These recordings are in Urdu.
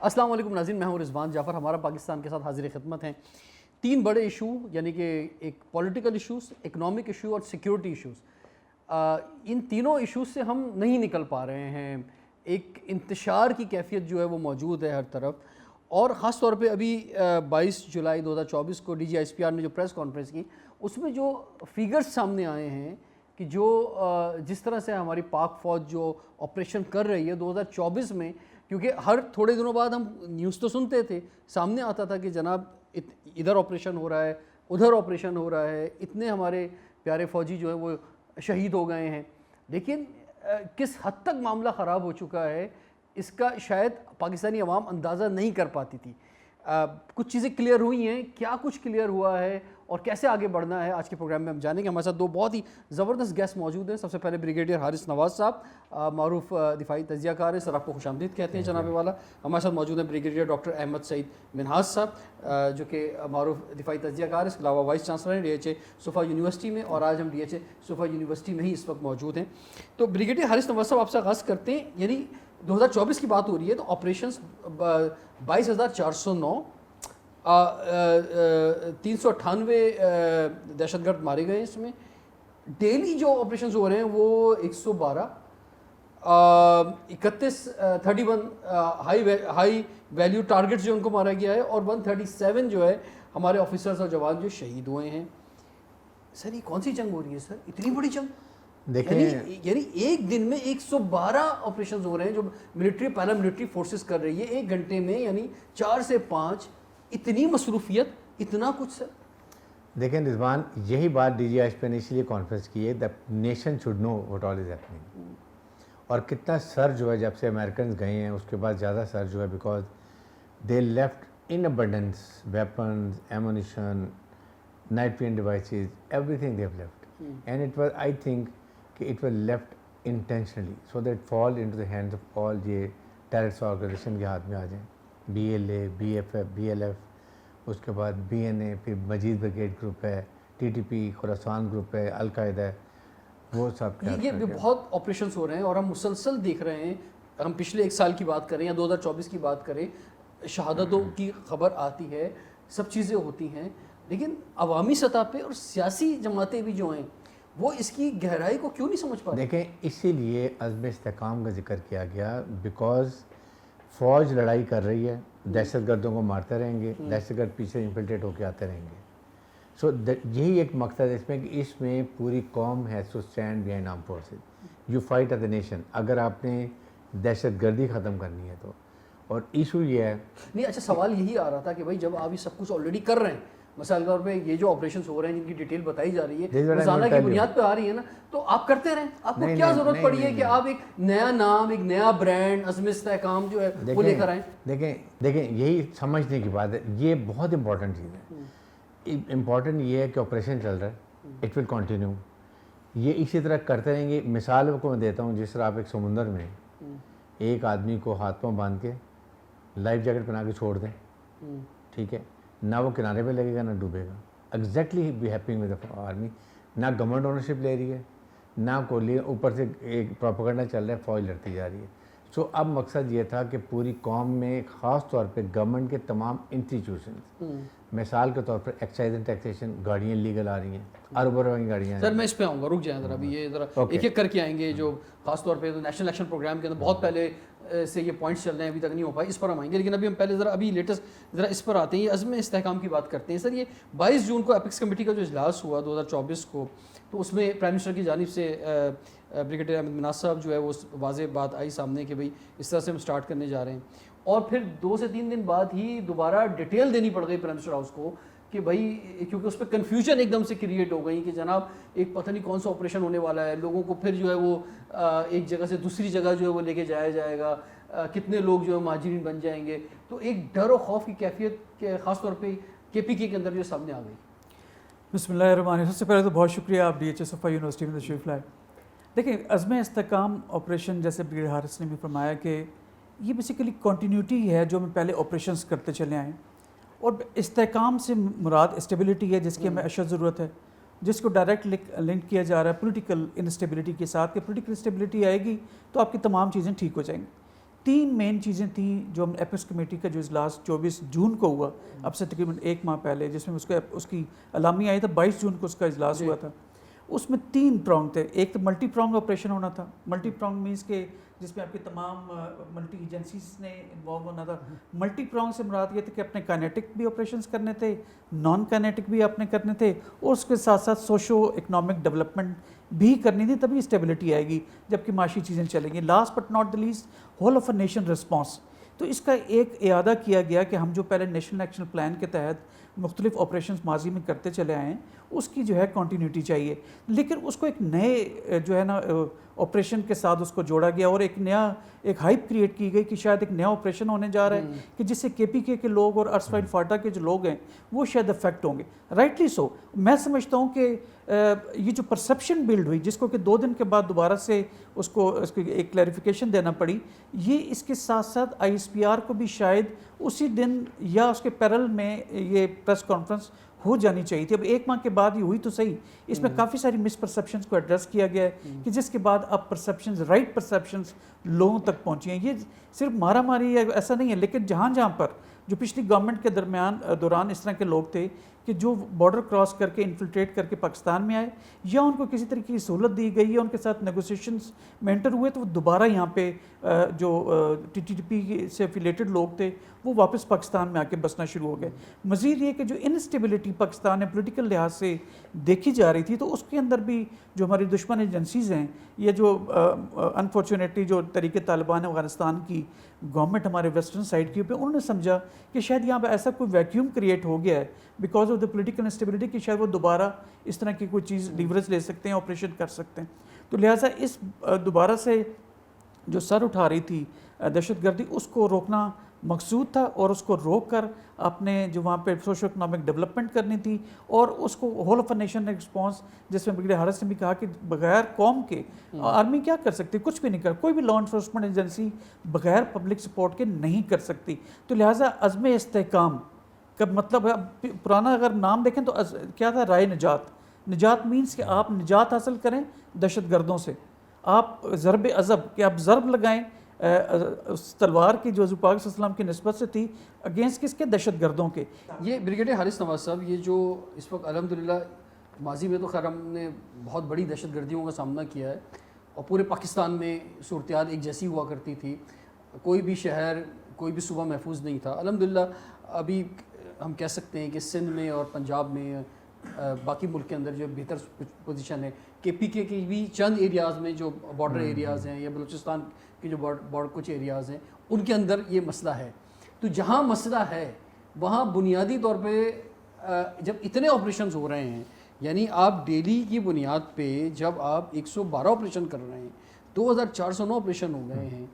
السلام علیکم ناظرین، میں ہوں رضوان جعفر. ہمارا پاکستان کے ساتھ حاضر خدمت ہیں. 3 بڑے ایشو، یعنی کہ ایک پولیٹیکل ایشوز، اکنامک ایشو اور سیکیورٹی ایشوز. ان تینوں ایشوز سے ہم نہیں نکل پا رہے ہیں. ایک انتشار کی کیفیت جو ہے وہ موجود ہے ہر طرف، اور خاص طور پہ ابھی 22 جولائی 2024 کو D G I S P R نے جو پریس کانفرنس کی، اس میں جو فیگرز سامنے آئے ہیں کہ جو جس طرح سے ہماری پاک فوج جو آپریشن کر رہی ہے 2024 میں، کیونکہ ہر تھوڑے دنوں بعد ہم نیوز تو سنتے تھے، سامنے آتا تھا کہ جناب ادھر آپریشن ہو رہا ہے، ادھر آپریشن ہو رہا ہے، اتنے ہمارے پیارے فوجی جو ہیں وہ شہید ہو گئے ہیں. لیکن کس حد تک معاملہ خراب ہو چکا ہے اس کا شاید پاکستانی عوام اندازہ نہیں کر پاتی تھی. کچھ چیزیں کلیئر ہوئی ہیں، کیا کچھ کلیئر ہوا ہے اور کیسے آگے بڑھنا ہے، آج کے پروگرام میں ہم جانیں گے. ہمارے ساتھ 2 بہت ہی زبردست گیسٹ موجود ہیں. سب سے پہلے بریگیڈیئر حارث نواز صاحب، معروف دفاعی تجزیہ کار ہیں، سر آپ کو خوش آمدید کہتے ہیں جناب والا. ہمارے ساتھ موجود ہیں بریگیڈیئر ڈاکٹر احمد سعید منہاز صاحب، جو کہ معروف دفاعی تجزیہ کار ہیں، اس کے علاوہ وائس چانسلر ہیں ڈی ایچ اے صفا یونیورسٹی میں، اور آج ہم ڈی ایچ اے صفا یونیورسٹی میں ہی اس وقت موجود ہیں. تو بریگیڈیئر حارث نواز صاحب آپ سے آغاز کرتے ہیں. یعنی 2024 کی بات ہو رہی ہے تو آپریشنز 22,409، 398 دہشت گرد مارے گئے. اس میں ڈیلی جو آپریشنز ہو رہے ہیں وہ 112، 31 ہائی ویلیو ٹارگٹس جو ان کو مارا گیا ہے، اور 137 جو ہے ہمارے آفیسرز اور جوان جو شہید ہوئے ہیں. سر یہ کون سی جنگ ہو رہی ہے سر، اتنی بڑی جنگ؟ یعنی ایک دن میں 112 آپریشنز ہو رہے ہیں جو ملٹری پیرا ملٹری فورسز کر رہی ہے ایک گھنٹے میں، یعنی 4 سے 5. اتنی مصروفیت، اتنا کچھ سر. دیکھیں رضوان، یہی بات ڈی جی آئی ایس پی نے اس لیے کانفرنس کی ہے the nation should know what all is happening. اور کتنا سر جو ہے جب سے امریکنز گئے ہیں اس کے بعد زیادہ سر جو ہے، because they left in abundance weapons, ammunition, night vision devices, everything they have left. And it was I think کہ it was left intentionally so that fall into the hands of all یہ ٹیررسٹ آرگنائزیشن کے ہاتھ میں آ جائیں. B L A, B F F, B L F, اس کے بعد بی این اے، پھر مجید بریگیڈ گروپ ہے، ٹی ٹی پی خراسان گروپ ہے، القاعدہ ہے، وہ سب یہ بہت آپریشنز ہو رہے ہیں اور ہم مسلسل دیکھ رہے ہیں. ہم پچھلے 1 سال کی بات کریں یا 2024 کی بات کریں، شہادتوں کی خبر آتی ہے، سب چیزیں ہوتی ہیں، لیکن عوامی سطح پہ اور سیاسی جماعتیں بھی جو ہیں وہ اس کی گہرائی کو کیوں نہیں سمجھ پا رہے؟ دیکھیں اسی لیے عزم استحکام کا ذکر کیا گیا، بیکاز فوج لڑائی کر رہی ہے، دہشت گردوں کو مارتے رہیں گے، دہشت گرد پیچھے انفلٹریٹ ہو کے آتے رہیں گے. سو یہی ایک مقصد ہے اس میں کہ اس میں پوری قوم has to stand behind armed forces. You fight as a nation اگر آپ نے دہشت گردی ختم کرنی ہے تو. اور ایشو یہ ہے نہیں، اچھا سوال یہی آ رہا تھا کہ بھائی جب آپ یہ سب کچھ آلریڈی کر رہے ہیں، مثال کے طور پہ یہ جو آپریشنز ہو رہے ہیں جن کی ڈیٹیل بتائی جا رہی ہے روزانہ کی بنیاد پہ آ رہی ہے نا، تو آپ کرتے رہیں. آپ کو کیا ضرورت پڑی ہے کہ آپ ایک نیا نام، ایک نیا برانڈ، عزم استحکام جو ہے وہ لے کر آئیں؟ دیکھیں یہی سمجھنے کی بات ہے، یہ بہت امپورٹنٹ چیز ہے. امپورٹنٹ یہ ہے کہ آپریشن چل رہا ہے، اٹ ول کنٹینیو، یہ اسی طرح کرتے رہیں گے. مثال کو میں دیتا ہوں، جس طرح آپ ایک سمندر میں ایک آدمی کو ہاتھ پاؤں باندھ کے لائف جیکٹ پہنا کے چھوڑ دیں، ٹھیک ہے، نہ وہ کنارے پہ لگے گا نہ ڈوبے گا. Exactly be happening with the army. نہ گورنمنٹ اونرشپ لے رہی ہے، نہ کوئی، اوپر سے ایک پروپیگنڈا چل رہا ہے، فوج لڑتی جا رہی ہے. سو اب مقصد یہ تھا کہ پوری قوم میں خاص طور پہ گورنمنٹ کے تمام انسٹیٹیوشنز، مثال کے طور پر ایکسائز اینڈ ٹیکسیشن، گاڑیاں لیگل آ رہی ہیں، ارب ارب کی گاڑیاں. سر میں اس پہ آؤں گا، رک جائیں ذرا، ابھی یہ ذرا ایک ایک کر کے آئیں گے. جو خاص طور پہ نیشنل ایکشن پروگرام کے اندر بہت پہلے سے یہ پوائنٹس چل رہے ہیں، ابھی تک نہیں ہو پائے، اس پر ہم آئیں گے. لیکن ابھی ہم پہلے ابھی لیٹسٹ اس پر آتے ہیں. یہ عزم استحکام کی بات کرتے ہیں. سر یہ 22 جون کو اپیکس کمیٹی کا جو اجلاس ہوا 2024 کو، تو اس میں پرائم منسٹر کی جانب سے بریگیڈیئر احمد منہاز صاحب جو ہے وہ واضح بات آئی سامنے کہ بھئی اس طرح سے ہم سٹارٹ کرنے جا رہے ہیں. اور پھر 2 سے 3 دن بعد ہی دوبارہ ڈیٹیل دینی پڑ گئی پرائم منسٹر ہاؤس کو کہ بھائی، کیونکہ اس پہ کنفیوژن ایک دم سے کریٹ ہو گئی کہ جناب ایک پتہ نہیں کون سا آپریشن ہونے والا ہے، لوگوں کو پھر جو ہے وہ ایک جگہ سے دوسری جگہ جو ہے وہ لے کے جایا جائے گا، کتنے لوگ جو ہے مہاجرین بن جائیں گے. تو ایک ڈر و خوف کی کیفیت کے خاص طور پہ کے پی کے اندر جو سامنے آ گئی. بسم اللہ الرحمن الرحیم. سب سے پہلے تو بہت شکریہ آپ ڈی ایچ اے صفا یونیورسٹی میں تشریف لائے. دیکھیں عزم استحکام آپریشن، جیسے بریگیڈیئر حارث نے بھی فرمایا کہ یہ بیسیکلی کنٹینیوٹی ہے جو ہم پہلے آپریشنز کرتے چلے آئے ہیں. اور استحکام سے مراد اسٹیبلٹی ہے جس کی ہمیں اشد ضرورت ہے، جس کو ڈائریکٹ لنک کیا جا رہا ہے پولیٹیکل انسٹیبلٹی کے ساتھ کہ پولیٹیکل اسٹیبلٹی آئے گی تو آپ کی تمام چیزیں ٹھیک ہو جائیں گی. 3 مین چیزیں تھیں جو ہم ایپیکس کمیٹی کا جو اجلاس 24 جون کو ہوا، اب سے تقریباً 1 ماہ پہلے، جس میں اس کی اعلامیہ آئی تھا 22 جون کو اس کا اجلاس ہوا تھا. اس میں 3 پرانگ تھے. ایک تو ملٹی پرانگ آپریشن ہونا تھا. ملٹی پرانگ مینس کہ جس میں آپ کی تمام ملٹی ایجنسیز نے انوالو ہونا تھا. ملٹی پرانگ سے مراد یہ تھا کہ اپنے کائنیٹک بھی آپریشنز کرنے تھے، نان کائنیٹک بھی اپنے کرنے تھے، اور اس کے ساتھ ساتھ سوشو اکنامک ڈیولپمنٹ بھی کرنی تھی، تبھی اسٹیبلٹی آئے گی جبکہ معاشی چیزیں چلیں گی. Last but not the least, whole of a nation response. تو اس کا ایک اعادہ کیا گیا کہ ہم جو پہلے نیشنل ایکشن پلان کے تحت مختلف آپریشنز ماضی میں کرتے چلے آئے ہیں، اس کی جو ہے کنٹینیوٹی چاہیے، لیکن اس کو ایک نئے جو ہے نا آپریشن کے ساتھ اس کو جوڑا گیا، اور ایک ہائپ کریٹ کی گئی کہ شاید ایک نیا آپریشن ہونے جا رہا ہے کہ جس سے کے پی کے لوگ اور ارسفائل فاٹا کے جو لوگ ہیں وہ شاید افیکٹ ہوں گے. Rightly so. میں سمجھتا ہوں کہ یہ جو پرسیپشن بلڈ ہوئی، جس کو کہ 2 دن کے بعد دوبارہ سے اس کو ایک کلیریفیکیشن دینا پڑی، یہ اس کے ساتھ ساتھ آئی ایس پی آر کو بھی شاید اسی دن یا اس کے پیرل میں یہ پریس کانفرنس ہو جانی چاہیے تھی. اب 1 ماہ کے بعد یہ ہوئی تو صحیح، اس میں کافی ساری مس پرسیپشنز کو ایڈریس کیا گیا ہے کہ جس کے بعد اب پرسیپشنز، رائٹ پرسیپشنز لوگوں تک پہنچی ہیں. یہ صرف مارا ماری ایسا نہیں ہے، لیکن جہاں پر جو پچھلی گورنمنٹ کے دوران اس طرح کے لوگ تھے کہ جو بارڈر کراس کر کے انفلٹریٹ کر کے پاکستان میں آئے، یا ان کو کسی طریقے کی سہولت دی گئی ہے، ان کے ساتھ نیگوسیشنز میں انٹر ہوئے، تو وہ دوبارہ یہاں پہ جو ٹی ٹی پی سے افیلیٹڈ لوگ تھے وہ واپس پاکستان میں آ کے بسنا شروع ہو گئے. مزید یہ کہ جو انسٹیبلٹی پاکستان میں پولیٹیکل لحاظ سے دیکھی جا رہی تھی، تو اس کے اندر بھی جو ہماری دشمن ایجنسیز ہیں، یہ جو انفارچونیٹلی جو طریقے طالبان افغانستان کی گورنمنٹ ہمارے ویسٹرن سائڈ کی پہ، انہوں نے سمجھا کہ شاید یہاں پہ ایسا کوئی ویکیوم کریٹ ہو گیا ہے because of the political instability کہ شاید وہ دوبارہ اس طرح کی کوئی چیز لیوریج لے سکتے ہیں، آپریشن کر سکتے ہیں. تو لہٰذا اس دوبارہ سے جو سر اٹھا رہی تھی دہشت گردی، اس کو روکنا مقصود تھا، اور اس کو روک کر اپنے جو وہاں پہ سوشو اکنامک ڈیولپمنٹ کرنی تھی، اور اس کو whole of a nation response, جس میں برگیڈیئر حارث نے بھی کہا کہ بغیر قوم کے آرمی کیا کر سکتی، کچھ بھی نہیں کر، کوئی بھی لا انفورسمنٹ ایجنسی بغیر پبلک سپورٹ کے نہیں کر سکتی. تو لہٰذا عزم استحکام کا مطلب ہے، پرانا اگر نام دیکھیں تو کیا تھا، رائے نجات مینس کہ آپ نجات حاصل کریں دہشت گردوں سے. آپ ضرب عذب، کہ آپ ضرب لگائیں اس تلوار کی جو حضور پاک صلی اللہ علیہ وسلم کی نسبت سے تھی، اگینسٹ کس کے، دہشت گردوں کے. یہ بریگیڈیئر حارث نواز صاحب، یہ جو اس وقت الحمدللہ، ماضی میں تو خیر ہم نے بہت بڑی دہشت گردیوں کا سامنا کیا ہے، اور پورے پاکستان میں صورتحال ایک جیسی ہوا کرتی تھی، کوئی بھی شہر، کوئی بھی صوبہ محفوظ نہیں تھا. الحمدللہ ابھی ہم کہہ سکتے ہیں کہ سندھ میں اور پنجاب میں، باقی ملک کے اندر جو بہتر پوزیشن ہے. کے پی کے کی بھی چند ایریاز میں جو بارڈر ایریاز ہیں، یا بلوچستان کے جو کچھ ایریاز ہیں، ان کے اندر یہ مسئلہ ہے. تو جہاں مسئلہ ہے وہاں بنیادی طور پہ جب اتنے آپریشنز ہو رہے ہیں، یعنی آپ ڈیلی کی بنیاد پہ جب آپ 112 آپریشن کر رہے ہیں، 2409 آپریشن ہو گئے ہیں،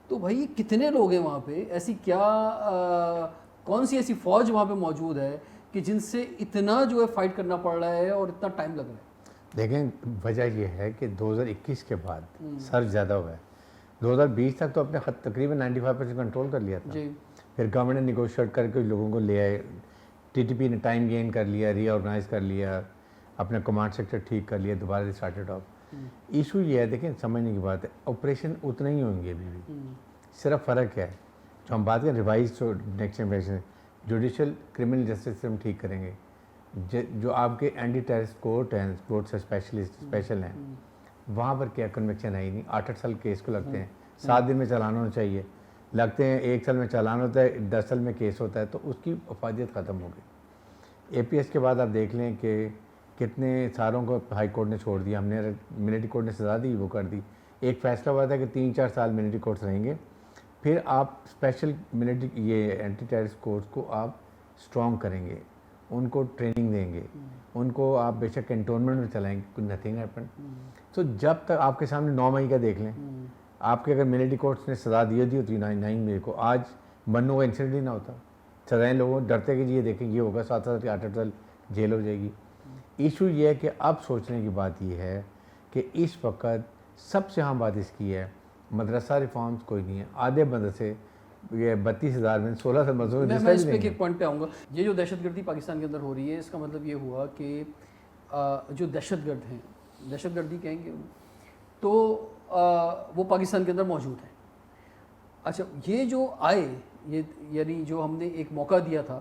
تو بھائی کتنے لوگ ہیں وہاں پہ؟ ایسی کیا کون سی ایسی فوج وہاں پہ موجود ہے کہ جن سے اتنا جو ہے فائٹ کرنا پڑ رہا ہے اور اتنا ٹائم لگ رہا ہے؟ دیکھیں، وجہ یہ ہے کہ 2021 کے بعد سرج زیادہ ہوا ہے. 2020 تک تو اپنے خط تقریباً 95% کنٹرول کر لیا تھا. پھر گورنمنٹ نے نیگوشیٹ کر کے لوگوں کو لے آئے، ٹی ٹی پی نے ٹائم گین کر لیا، ری آرگنائز کر لیا، اپنا کمانڈ سیکٹر ٹھیک کر لیا، دوبارہ سے اسٹارٹڈ آف. ایشو یہ ہے، دیکھیں سمجھنے کی بات ہے، آپریشن اتنے ہی ہوں گے ابھی بھی. صرف فرق کیا ہے، جو ہم بات کریں revise next generation judicial criminal justice system ٹھیک کریں گے، جو آپ کے اینٹی ٹیررسٹ کورٹ ہیں، کورٹ سے اسپیشل ہیں، وہاں پر کیا کنوکشن ہے ہی نہیں. 8 سال کیس کو لگتے ہیں، 7 دن میں چالان ہونا چاہیے، لگتے ہیں 1 سال میں چالان ہوتا ہے، 10 سال میں کیس ہوتا ہے، تو اس کی افادیت ختم ہو گئی. اے پی ایس کے بعد آپ دیکھ لیں کہ کتنے ساروں کو ہائی کورٹ نے چھوڑ دیا. ہم نے ملٹری کورٹ نے سزا دی، وہ کر دی. ایک فیصلہ ہوا تھا کہ 3-4 سال ملٹری کورٹس رہیں گے، پھر آپ اسپیشل ملٹری یہ اینٹی ٹیررسٹ کورٹس کو آپ اسٹرانگ کریں گے، ان کو ٹریننگ دیں گے، ان کو آپ بے شک کنٹونمنٹ میں چلائیں گے، کوئی نتھنگ ہیپن. تو جب تک آپ کے سامنے 9 مئی کا دیکھ لیں، آپ کے اگر ملٹری کورٹس نے سزا دی ہوتی 9 مئی کو، آج بنوں کا انسیڈنٹ ہی نہ ہوتا. سزائیں لوگوں ڈرتے کہ یہ دیکھیں یہ ہوگا 7 سال 8 سال جیل ہو جائے گی. ایشو یہ ہے کہ اب سوچنے کی بات یہ ہے کہ اس وقت سب سے اہم بات اس کی ہے، مدرسہ ریفارمز کوئی نہیں ہے. آدھے مدرسے یہ 32,000 میں 16 مدرسوں میں میں اس پہ ایک پوائنٹ پہ آؤں گا. یہ جو دہشت گردی پاکستان کے اندر ہو رہی ہے، اس کا مطلب یہ ہوا کہ جو دہشت گرد ہیں، دہشت گردی کہیں گے تو وہ پاکستان کے اندر موجود ہیں. اچھا یہ جو آئے یہ یعنی جو ہم نے ایک موقع دیا تھا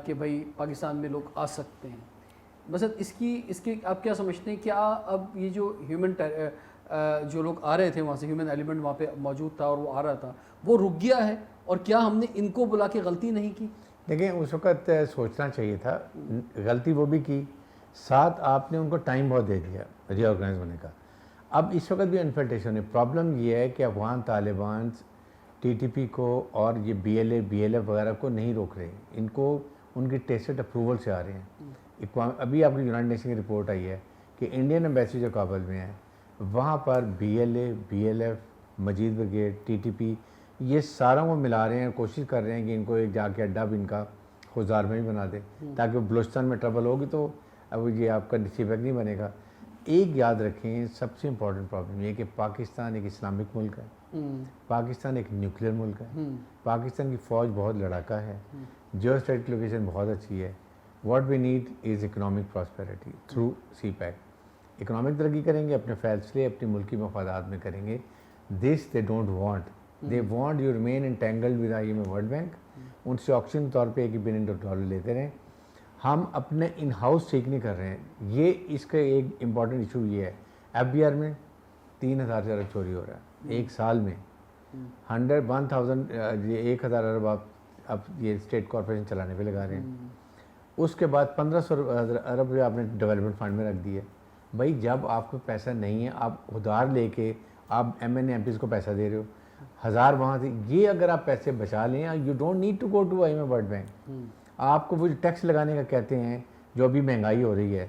کہ بھائی پاکستان میں لوگ آ سکتے ہیں، مثلا اس کے آپ کیا سمجھتے ہیں، کیا اب یہ جو جو لوگ آ رہے تھے وہاں سے، ہیومن ایلیمنٹ وہاں پہ موجود تھا اور وہ آ رہا تھا، وہ رک گیا ہے، اور کیا ہم نے ان کو بلا کے غلطی نہیں کی؟ دیکھیں اس وقت سوچنا چاہیے تھا، غلطی وہ بھی کی، ساتھ آپ نے ان کو ٹائم بہت دے دیا ری آرگنائز ہونے کا. اب اس وقت بھی انفلٹریشن ہے. پرابلم یہ ہے کہ افغان طالبان ٹی ٹی پی کو اور یہ بی ایل ایف وغیرہ کو نہیں روک رہے، ان کو ان کی ٹیسٹ اپروول سے آ رہے ہیں. ابھی آپ کی یونائٹڈ نیشن کی رپورٹ آئی ہے کہ انڈین ایمبیسی جو کابل میں ہے وہاں پر B L F Majeed brigade T T P یہ ساروں کو ملا رہے ہیں، کوشش کر رہے ہیں کہ ان کو ایک جا کے اڈا بھی ان کا خوزار میں بھی بنا دیں تاکہ بلوچستان میں ٹربل ہوگی تو اب یہ آپ کا سی پیک نہیں بنے گا. ایک یاد رکھیں سب سے امپورٹنٹ پرابلم یہ کہ پاکستان ایک اسلامک ملک ہے، پاکستان ایک نیوکلیر ملک ہے، پاکستان کی فوج بہت لڑاکا ہے، جیو اسٹریٹجک لوکیشن بہت اچھی ہے. What we need is economic prosperity through CPEC. Economic ترقی کریں گے، اپنے فیصلے اپنی ملکی مفادات میں کریں گے. This they don't want, they want you remain entangled with I M a World Bank. ان سے آکسیجن طور پہ $1 بلین لیتے رہیں. ہم اپنے ان ہاؤس ٹھیک نہیں کر رہے ہیں. یہ اس کا ایک امپورٹنٹ ایشو یہ ہے. ایف بی آر میں 3,000 ارب چوری ہو رہا ہے ایک سال میں. 1,000 ارب آپ اب یہ اسٹیٹ کارپوریشن چلانے پہ لگا رہے ہیں. اس کے بعد 1,500 ارب آپ نے ڈیولپمنٹ فنڈ میں رکھ دی ہے. بھائی جب آپ کو پیسہ نہیں ہے آپ ادھار لے کے آپ M N A MPs کو پیسہ دے رہے ہو، 1,000 وہاں سے. یہ اگر آپ پیسے بچا لیں، you don't need to go to I M a World Bank. آپ کو وہ ٹیکس لگانے کا کہتے ہیں جو ابھی مہنگائی ہو رہی ہے،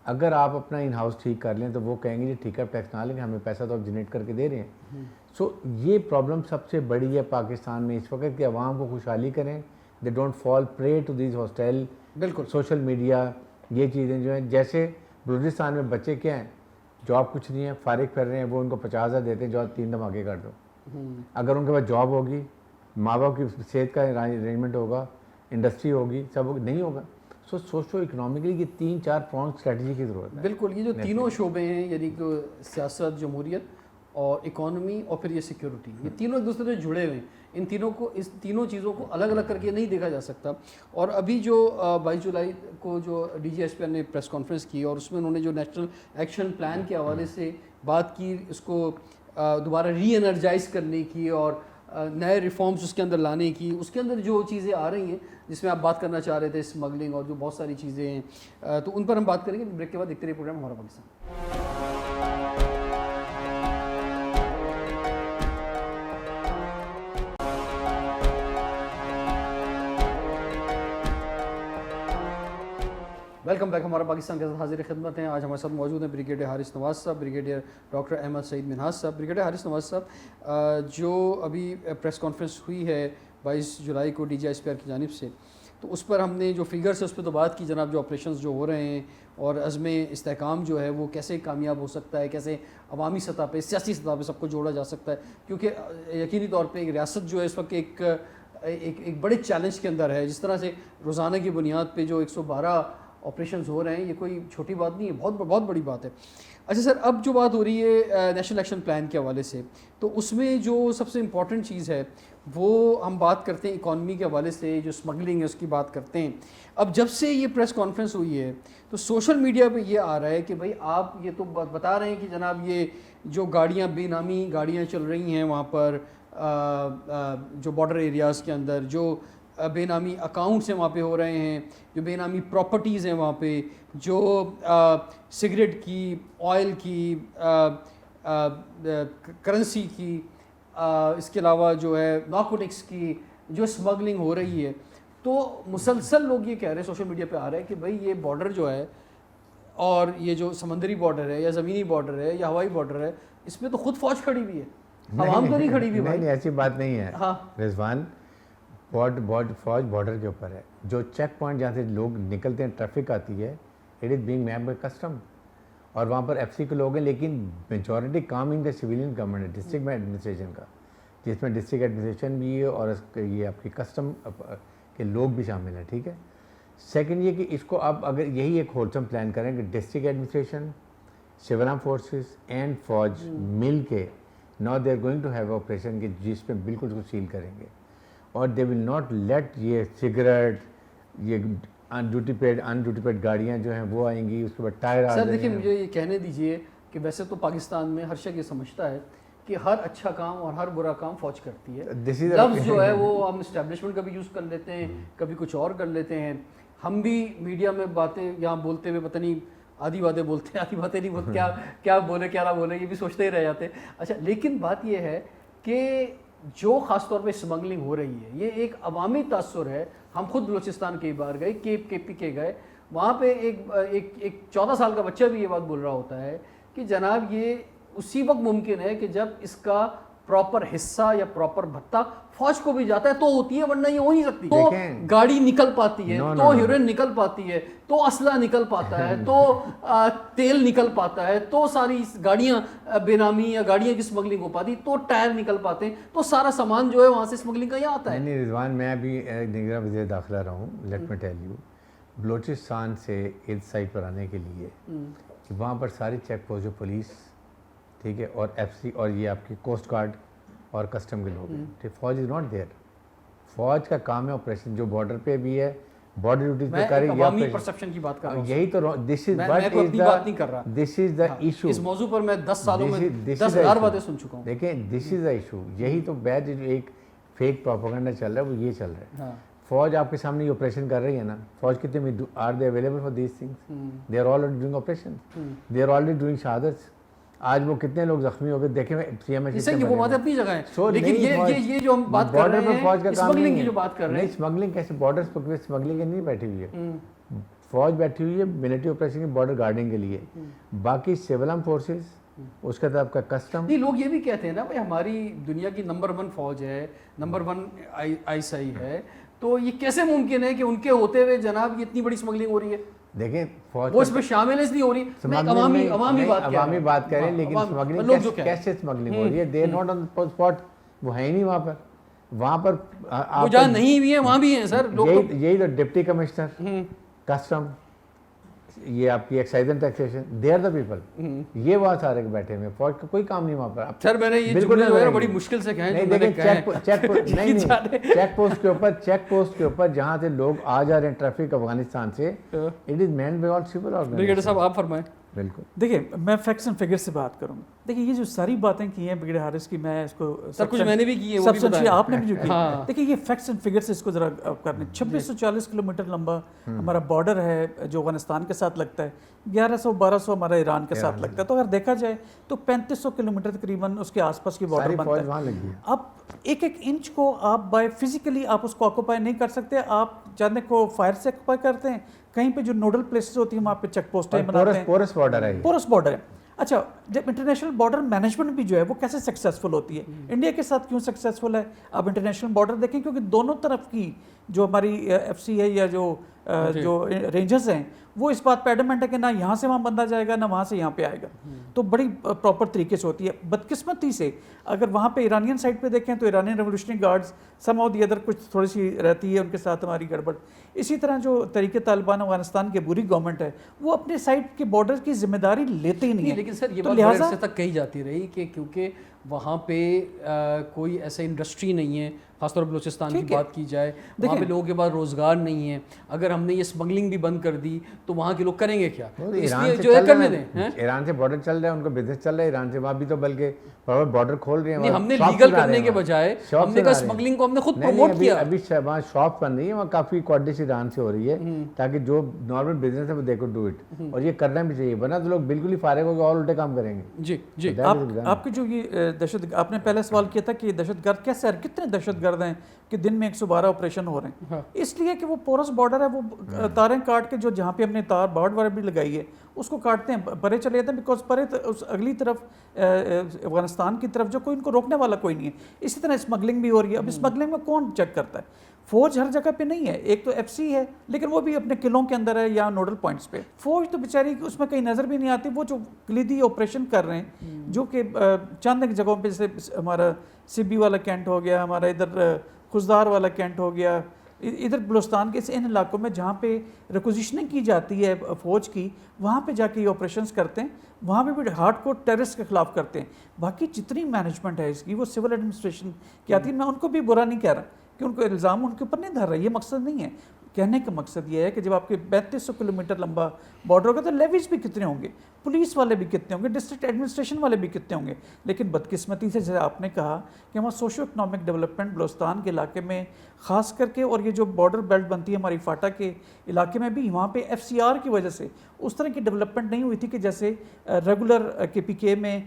اگر آپ اپنا ان ہاؤس ٹھیک کر لیں تو وہ کہیں گے جی ٹھیک ہے ٹیکس نہ لیں گے، ہمیں پیسہ تو آپ جنریٹ کر کے دے رہے ہیں. سو یہ پرابلم سب سے بڑی ہے پاکستان میں اس وقت کہ عوام کو خوشحالی کریں. دے don't fall prey to these hostile بالکل سوشل میڈیا. یہ چیزیں جو ہیں جیسے بلوچستان میں بچے کیا ہیں، جاب کچھ نہیں ہے، فارغ پھر رہے ہیں، وہ ان کو 50,000 دیتے ہیں جو 3 دھماکے کر دو. اگر ان کے پاس جاب ہوگی، ماں باپ کی صحت کا ارینجمنٹ ہوگا، انڈسٹری ہوگی، سب نہیں ہوگا. سو سوشو اکنامکلی یہ 3-4 پرونگ اسٹریٹجی کی ضرورت ہے. بالکل. یہ جو تینوں شعبے ہیں یعنی کہ سیاست، جمہوریت اور اکانومی اور پھر یہ سیکیورٹی، یہ تینوں ایک دوسرے سے جڑے ہوئے ہیں. اس تینوں چیزوں کو الگ الگ کر کے نہیں دیکھا جا سکتا. اور ابھی جو 22 جولائی کو جو ڈی جی ایس پی نے پریس کانفرنس کی اور اس میں انہوں نے جو نیشنل ایکشن پلان کے حوالے سے بات کی، اس کو دوبارہ ری انرجائز کرنے کی اور نئے ریفارمز اس کے اندر لانے کی، اس کے اندر جو چیزیں آ رہی ہیں جس میں آپ بات کرنا چاہ رہے تھے، اسمگلنگ اور جو بہت ساری چیزیں ہیں، تو ان پر ہم بات کریں گے. بریک کے بعد دیکھتے رہیے پروگرام ہمارا پاکستان. Welcome back. ہمارا پاکستان کے ساتھ حاضر خدمت ہیں. آج ہمارے ساتھ موجود ہیں بریگیڈیئر حارث نواز صاحب، بریگیڈیئر ڈاکٹر احمد سعید منہاج صاحب. بریگیڈیئر حارث نواز صاحب، جو ابھی پریس کانفرنس ہوئی ہے 22 جولائی کو D G S P R کی جانب سے، تو اس پر ہم نے جو فگرس ہے اس پہ تو بات کی جناب، جو آپریشنز جو ہو رہے ہیں اور عزم استحکام جو ہے وہ کیسے کامیاب ہو سکتا ہے، کیسے عوامی سطح پہ، سیاسی سطح پہ سب کو جوڑا جا سکتا ہے. کیونکہ یقینی طور پہ ایک ریاست جو ہے اس وقت ایک بڑے چیلنج کے اندر ہے. جس طرح سے روزانہ کی بنیاد پہ جو 112 آپریشنز ہو رہے ہیں، یہ کوئی چھوٹی بات نہیں ہے، بہت بڑی بات ہے. اچھا سر، اب جو بات ہو رہی ہے نیشنل ایکشن پلان کے حوالے سے، تو اس میں جو سب سے امپورٹنٹ چیز ہے وہ ہم بات کرتے ہیں اکانومی کے حوالے سے، جو اسمگلنگ ہے اس کی بات کرتے ہیں. اب جب سے یہ پریس کانفرنس ہوئی ہے تو سوشل میڈیا پہ یہ آ رہا ہے کہ بھائی آپ یہ تو بتا رہے ہیں کہ جناب یہ جو گاڑیاں، بے نامی گاڑیاں چل رہی ہیں وہاں پر جو بارڈر ایریاز کے اندر، جو بے نامی اکاؤنٹس ہیں وہاں پہ ہو رہے ہیں، جو بے نامی پراپرٹیز ہیں وہاں پہ، جو سگریٹ کی، آئل کی، کرنسی کی، اس کے علاوہ جو ہے نارکوٹکس کی جو اسمگلنگ ہو رہی ہے، تو مسلسل لوگ یہ کہہ رہے ہیں، سوشل میڈیا پہ آ رہا ہے کہ بھائی یہ بارڈر جو ہے، اور یہ جو سمندری بارڈر ہے یا زمینی بارڈر ہے یا ہوائی بارڈر ہے، اس میں تو خود فوج کھڑی ہوئی ہے، عوام تو نہیں کھڑی ہوئی. نہیں ایسی بات نہیں ہے ہاں رضوان. فوج بارڈر کے اوپر ہے. جو چیک پوائنٹ جہاں سے لوگ نکلتے ہیں، ٹریفک آتی ہے، it is being manned by custom, اور وہاں پر ایف سی کے لوگ ہیں، لیکن میجورٹی کام ان کا سویلین گورنمنٹ ہے، ڈسٹرکٹ ایڈمنسٹریشن کا، جس میں ڈسٹرکٹ ایڈمنسٹریشن بھی ہے اور یہ آپ کی کسٹم کے لوگ بھی شامل ہیں. ٹھیک ہے. سیکنڈ یہ کہ اس کو آپ اگر یہی ایک ہولسم پلان کریں کہ district administration, civil arm forces and فوج مل کے Now they are going to have operation کہ جس پہ بالکل اس کو سیل کریں گے, اور they will not let یہ سگریٹ, یہ ان ڈیوٹی پیڈ گاڑیاں جو ہیں وہ آئیں گی, اس کے بعد ٹائر. سر دیکھیے مجھے یہ کہنے دیجئے کہ ویسے تو پاکستان میں ہر شخص یہ سمجھتا ہے کہ ہر اچھا کام اور ہر برا کام فوج کرتی ہے. لفظ جو ہے وہ ہم اسٹیبلشمنٹ کا بھی یوز کر لیتے ہیں, کبھی کچھ اور کر لیتے ہیں. ہم بھی میڈیا میں باتیں یہاں بولتے ہوئے پتہ نہیں آدھی باتیں بولتے ہیں, آدھی باتیں نہیں بولتے, کیا بولے کیا نہ بولے یہ بھی سوچتے ہی رہ جاتے ہیں. اچھا لیکن بات یہ ہے کہ جو خاص طور پہ اسمگلنگ ہو رہی ہے یہ ایک عوامی تاثر ہے. ہم خود بلوچستان کئی بار گئے, کے پی کے گئے, وہاں پہ ایک 14 سال کا بچہ بھی یہ بات بول رہا ہوتا ہے کہ جناب یہ اسی وقت ممکن ہے کہ جب اس کا پراپر حصہ یا پراپر بھتہ فوج کو بھی جاتا ہے تو ہوتی ہے, ورنہ یہ ہو نہیں سکتی. تو گاڑی نکل پاتی ہے, تو ہیروئن نکل پاتی ہے, تو اسلحہ نکل پاتا ہے, تو تیل نکل پاتا ہے, تو ساری گاڑیاں بے نامی یا گاڑیاں کی اسمگلنگ ہو پاتی, تو ٹائر نکل پاتے ہیں, تو سارا سامان جو ہے وہاں سے اسمگلنگ کا یہاں آتا ہے. نہیں رضوان, میں ابھی نگراں وزیر داخلہ رہا ہوں. Let me tell you, Balochistan سے عید سائٹ پر آنے کے لیے وہاں پر ساری چیک پوسٹ جو پولیس, ٹھیک ہے, اور ایف سی اور یہ آپ کی کوسٹ گارڈ اور کسٹم کے لوگ ہیں, ٹھیک, فوج از ناٹ دیئر. فوج کا کام ہے آپریشن, جو بارڈر پہ بھی ہے, بارڈر ڈیوٹیز پہ کرے, عوامی پرسپشن کی بات کر رہا ہوں. یہی تو دس از دس از دا ایشو. اس موضوع پر میں 10 سالوں میں 10,000 باتیں سن چکا ہوں. دیکھیں دس از دا ایشو. یہی تو بیڈ ایک فیک پروپیگنڈا چل رہا ہے, وہ یہ چل رہا ہے. فوج آپ کے سامنے یہ آپریشن کر رہی ہے نا, فوج کتنے are they available for these things, they are already doing operation, they are already doing شہادت. آج وہ کتنے لوگ زخمی ہو گئے دیکھیں, سی ایم ایس وہ بات اپنی جگہ ہے, لیکن یہ جو ہم بات کر رہے ہیں اسمگلنگ کی جو بات کر رہے ہیں, اسمگلنگ کیسے بارڈرز پر اسمگلنگ نہیں بیٹھی ہوئی ہے. فوج بیٹھی ہوئی ہے ملٹری آپریشن کی بارڈر گارڈنگ کے لیے, باقی سول آرم فورسز, اس کے بعد آپ کا کسٹم. نہیں لوگ یہ بھی کہتے ہیں نا بھائی ہماری دنیا کی نمبر 1 فوج ہے, نمبر 1 آئی آئی ہے, تو یہ کیسے ممکن ہے کہ ان کے ہوتے ہوئے جناب یہ اتنی بڑی اسمگلنگ ہو رہی ہے. دیکھیں فوج وہ اس میں شامل نہیں ہو رہی, عوامی بات کر رہے ہیں, لیکن اسمگلنگ کیسے اسمگلنگ ہو رہی ہے, they not on the spot, وہ ہے ہی نہیں وہاں پر. وہاں پر وہ جہاں نہیں بھی ہیں وہاں بھی ہیں سر. یہی تو ڈپٹی کمشنر کسٹم, یہ آپ کی excise and taxation, they are the people, یہ وہاں سارے بیٹھے ہوئے, فوج کا کوئی کام نہیں وہاں پر. سر میں نے یہ جملے جو ہے بڑی مشکل سے کہے چیک پوسٹ کے اوپر جہاں سے لوگ آ جا رہے ہیں ٹریفک افغانستان سے, it is manned by all civil organisation. صاحب آپ فرمائیں. بالکل. دیکھیں میں فیکٹس اینڈ فگر سے بات کروں. دیکھیں یہ جو ساری باتیں کی ہیں برگیڈیئر حارث کی, میں اس کو سب کچھ میں نے بھی کی ہے, سب سے آپ نے بھی جو کی. دیکھیں یہ فیکٹس اینڈ فگر سے اس کو ذرا کرنے. 2640 کلومیٹر لمبا ہمارا بارڈر ہے جو افغانستان کے ساتھ لگتا ہے, 1100-1200 ہمارا ایران کے ساتھ لگتا ہے. تو اگر دیکھا جائے تو 3500 کلومیٹر تقریباً اس کے آس پاس کی بارڈر بنتا ہے. اب ایک انچ کو آپ بائی فزیکلی آپ اس کو آکوپائی نہیں کر سکتے, آپ چاندے کو فائر سے آکوپائی کرتے ہیں, کہیں پہ جو نوڈل پلیسز ہوتی ہیں وہاں پہ چیک پوسٹیں بناتے ہیں. پورس بارڈر ہے. اچھا جب انٹرنیشنل بارڈر مینجمنٹ بھی جو ہے وہ کیسے سکسیزفل ہوتی ہے, انڈیا کے ساتھ کیوں سکسیزفل ہے؟ آپ انٹرنیشنل بارڈر دیکھیں, کیونکہ دونوں طرف کی جو ہماری ایف سی ہے یا جو رینجرز ہیں وہ اس بات پہ ایڈمنٹ ہے کہ نہ یہاں سے وہاں بندہ جائے گا نہ وہاں سے یہاں پہ آئے گا. تو بڑی پراپر طریقے سے ہوتی ہے. بدقسمتی سے اگر وہاں پہ ایرانین سائڈ پہ دیکھیں تو Iranian revolutionary guards some of the other کچھ تھوڑی سی رہتی ہے ان کے ساتھ ہماری گڑبڑ. اسی طرح جو تحریک طالبان افغانستان کی بری گورنمنٹ ہے وہ اپنے سائڈ کے بارڈر کی ذمہ داری لیتے ہی نہیں ہے. لیکن سر یہ بات بڑے عرصے تک کہی جاتی رہی کہ کیونکہ وہاں پہ کوئی ایسا انڈسٹری نہیں ہے, خاص طور پر بلوچستان کی بات کی جائے, وہاں پہ لوگوں کے پاس روزگار نہیں ہے. اگر ہم نے یہ اسمگلنگ بھی بند کر دی تو وہاں کے لوگ کریں گے کیا؟ اس لیے جو ہے کرنے دیں. ایران سے بارڈر چل رہا ہے, ان کا بزنس چل رہا ہے ایران سے, وہاں بھی تو بلکہ بارڈر کھول رہے ہیں. ہم نے لیگل کرنے کے بجائے ہم نے کہا اسمگلنگ کو ہم نے خود پروموٹ کیا. ابھی وہاں شاپ بن رہی ہے, وہاں کافی کوارڈینیشن ایران سے ہو رہی ہے تاکہ جو نارمل بزنس ہے وہ دے کوڈ ڈو اٹ, اور یہ کرنا بھی چاہیے, ورنہ تو لوگ بالکل ہی فارغ ہو کے اور الٹے کام کریں گے. جی آپ کی جو یہ دہشت, آپ نے پہلے سوال کیا تھا کہ دہشت گرد کیسے, کتنے دہشت گرد ہیں کہ دن میں 112 آپریشن ہو رہے ہیں؟ اس لیے کہ وہ پورس بارڈر ہے, وہ تاریں کاٹ کے جو جہاں پہ ہم نے تار بارڈ وغیرہ بھی لگائی ہے اس کو کاٹتے ہیں, پرے چلے جاتے ہیں, بیکاز پرے اس اگلی طرف افغانستان کی طرف جو کوئی ان کو روکنے والا کوئی نہیں ہے. اسی طرح اسمگلنگ بھی ہو رہی ہے. اب اسمگلنگ میں کون چیک کرتا ہے؟ فوج ہر جگہ پہ نہیں ہے, ایک تو ایف سی ہے لیکن وہ بھی اپنے قلعوں کے اندر ہے یا نوڈل پوائنٹس پہ. فوج تو بیچاری اس میں کہیں نظر بھی نہیں آتی. وہ جو کلیدی آپریشن کر رہے ہیں جو کہ چند ایک جگہوں پہ, جیسے ہمارا سبی والا کینٹ ہو گیا, ہمارا ادھر خزدار والا کینٹ ہو گیا, ادھر بلوچستان کے ان علاقوں میں جہاں پہ ریکوزیشننگ کی جاتی ہے فوج کی، وہاں پہ جا کے یہ آپریشنز کرتے ہیں، وہاں پہ بھی ہارڈ کور ٹیررسٹ کے خلاف کرتے ہیں. باقی جتنی مینجمنٹ ہے اس کی وہ سول ایڈمنسٹریشن کی آتی ہے. میں ان کو بھی برا نہیں کہہ رہا کہ ان کو الزام ان کے اوپر نہیں دھر رہا، یہ مقصد نہیں ہے. کہنے کا مقصد یہ ہے کہ جب آپ کے 3500 کلومیٹر لمبا بارڈر ہوگا تو لیویز بھی کتنے ہوں گے، پولیس والے بھی کتنے ہوں گے، ڈسٹرکٹ ایڈمنسٹریشن والے بھی کتنے ہوں گے. لیکن بدقسمتی سے جیسے آپ نے کہا کہ ہمارا سوشو اکنامک ڈیولپمنٹ بلوچستان کے علاقے میں خاص کر کے، اور یہ جو بارڈر بیلٹ بنتی ہے ہماری فاٹا کے علاقے میں بھی، وہاں پہ ایف سی آر کی وجہ سے اس طرح کی ڈیولپمنٹ نہیں ہوئی تھی کہ جیسے ریگولر کے پی کے میں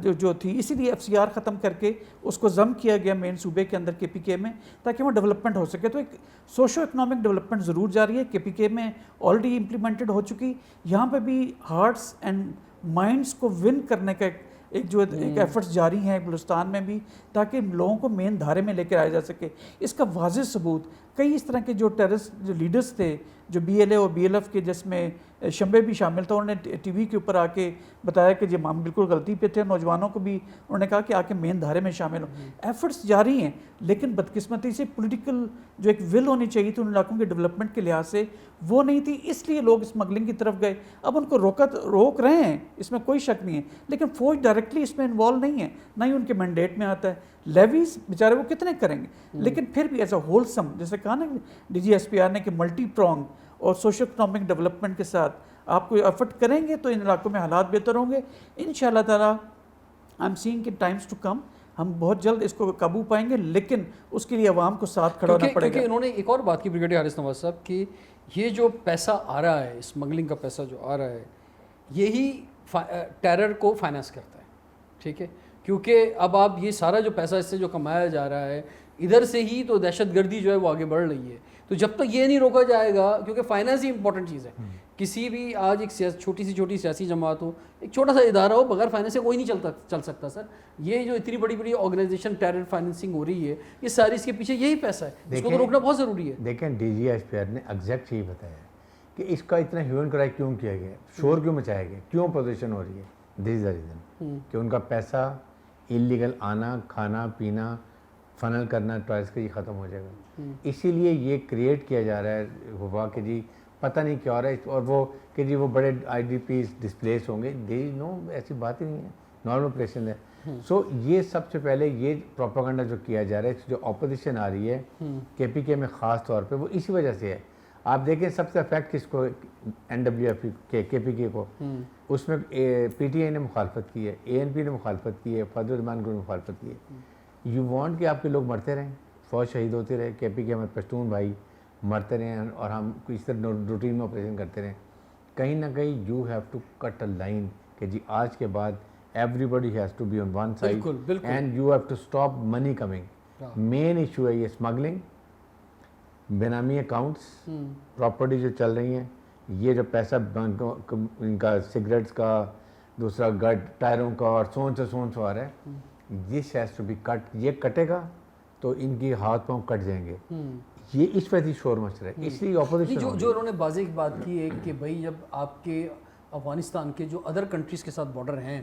جو تھی. اسی لیے ایف سی آر ختم کر کے اس کو ضم کیا گیا مین صوبے کے اندر کے پی کے میں، تاکہ وہ ڈیولپمنٹ ہو سکے. تو ایک سوشو اکنامک ڈیولپمنٹ ضرور جاری ہے، کے پی کے میں آلریڈی امپلیمنٹڈ ہو چکی. یہاں پہ بھی ہارٹس اینڈ مائنڈس کو ون کرنے کا ایک ایفرٹس جاری ہیں بلوچستان میں بھی، تاکہ لوگوں کو مین دھارے میں لے کر آیا جا سکے. اس کا واضح ثبوت کئی اس طرح کے جو ٹیررسٹ جو لیڈرز تھے، جو بی ایل اے اور بی ایل ایف کے، جس میں شمبے بھی شامل تھا، انہوں نے ٹی وی کے اوپر آ کے بتایا کہ جب ہم بالکل غلطی پہ تھے. نوجوانوں کو بھی انہوں نے کہا کہ آ کے مین دھارے میں شامل ہوں. ایفرٹس جاری ہیں، لیکن بدقسمتی سے پولیٹیکل جو ایک ول ہونی چاہیے تھی ان علاقوں کے ڈیولپمنٹ کے لحاظ سے وہ نہیں تھی، اس لیے لوگ اسمگلنگ کی طرف گئے. اب ان کو روک رہے ہیں، اس میں کوئی شک نہیں ہے، لیکن فوج ڈائریکٹلی اس میں انوالو نہیں ہے، نہ ہی ان کے مینڈیٹ میں آتا ہے. لیویز بیچارے وہ کتنے کریں گے، لیکن پھر بھی ایز اے ہولسم، جیسے کہا نا D G S P R نے کہ ملٹی پرونگ اور سوشل اکنامک ڈیولپمنٹ کے ساتھ آپ کوئی ایفرٹ کریں گے تو ان علاقوں میں حالات بہتر ہوں گے انشاءاللہ تعالیٰ. آئی ایم سینگ کہ ٹائمز ٹو کم ہم بہت جلد اس کو قابو پائیں گے، لیکن اس کے لیے عوام کو ساتھ کھڑا ہونا پڑے گا. کیونکہ انہوں نے ایک اور بات کی بریگیڈیئر حارث نواز صاحب کہ یہ جو پیسہ آ رہا ہے، اسمگلنگ کا پیسہ جو آ رہا ہے، یہی ٹیرر کو فائنانس کرتا ہے. ٹھیک ہے، کیونکہ اب آپ یہ سارا جو پیسہ اس سے جو کمایا جا رہا ہے ادھر سے ہی، تو دہشت گردی جو ہے وہ آگے بڑھ رہی ہے. تو جب تک یہ نہیں روکا جائے گا، کیونکہ فائنانس ہی امپورٹنٹ چیز ہے. کسی بھی آج ایک چھوٹی سی سیاسی جماعت ہو، ایک چھوٹا سا ادارہ ہو، بغیر فائنانس سے کوئی نہیں چل سکتا. سر یہ جو اتنی بڑی آرگنائزیشن ٹیرر فائنانسنگ ہو رہی ہے، یہ ساری اس کے پیچھے یہی پیسہ ہے، اس کو تو روکنا بہت ضروری ہے. دیکھیں D G S P R نے ایگزیکٹ یہی بتایا کہ اس کا اتنا ہیومن کرائم کیوں کیا گیا، شور کیوں مچایا گیا، کیوں پوزیشن ہو رہی ہے. دس از دا ریزن کہ ان کا پیسہ انلیگل آنا، کھانا پینا، فنل کرنا ٹوائس کا یہ ختم ہو جائے گا. اسی لیے یہ کریٹ کیا جا رہا ہے ہوا کہ جی پتہ نہیں کیا ہو رہا ہے، اور وہ کہ جی وہ بڑے آئی ڈی پیز ڈسپلیس ہوں گے. نو، ایسی بات ہی نہیں ہے، نارمل آپریشن ہے. سو یہ سب سے پہلے یہ پروپیگنڈا جو کیا جا رہا ہے، جو اپوزیشن آ رہی ہے کے پی کے میں خاص طور پہ، وہ اسی وجہ سے ہے. آپ دیکھیں سب سے افیکٹ کس کو، این ڈبلیو ایف کے پی کے کو. اس میں پی ٹی آئی نے مخالفت کی ہے، اے این پی نے مخالفت کی ہے، فضل الرحمان گروپ نے مخالفت کی ہے. یو وانٹ کہ آپ کے لوگ مرتے رہیں، فوج شہید ہوتے رہے، کے پی کے ہمارے پشتون بھائی مرتے رہیں، اور ہم اس طرح روٹین میں آپریشن کرتے رہیں. کہیں نہ کہیں you have to cut a line کہ جی آج کے بعد everybody has to be on one side and you have to stop money coming. Main issue ہے یہ اسمگلنگ، بینامی اکاؤنٹس، پراپرٹی جو چل رہی ہیں، یہ جو پیسہ بینکوں ان کا سگریٹس کا، دوسرا ٹائروں کا، اور سون سے آ رہا ہے. This has to be cut. یہ کٹے گا تو ان کی ہاتھ پاؤں کٹ جائیں گے. یہ اس وجہ سے شور مچ رہا ہے، اس لیے اپوزیشن جو انہوں نے واضح ایک بات کی ہے کہ بھائی جب آپ کے افغانستان کے جو ادر کنٹریز کے ساتھ بارڈر ہیں،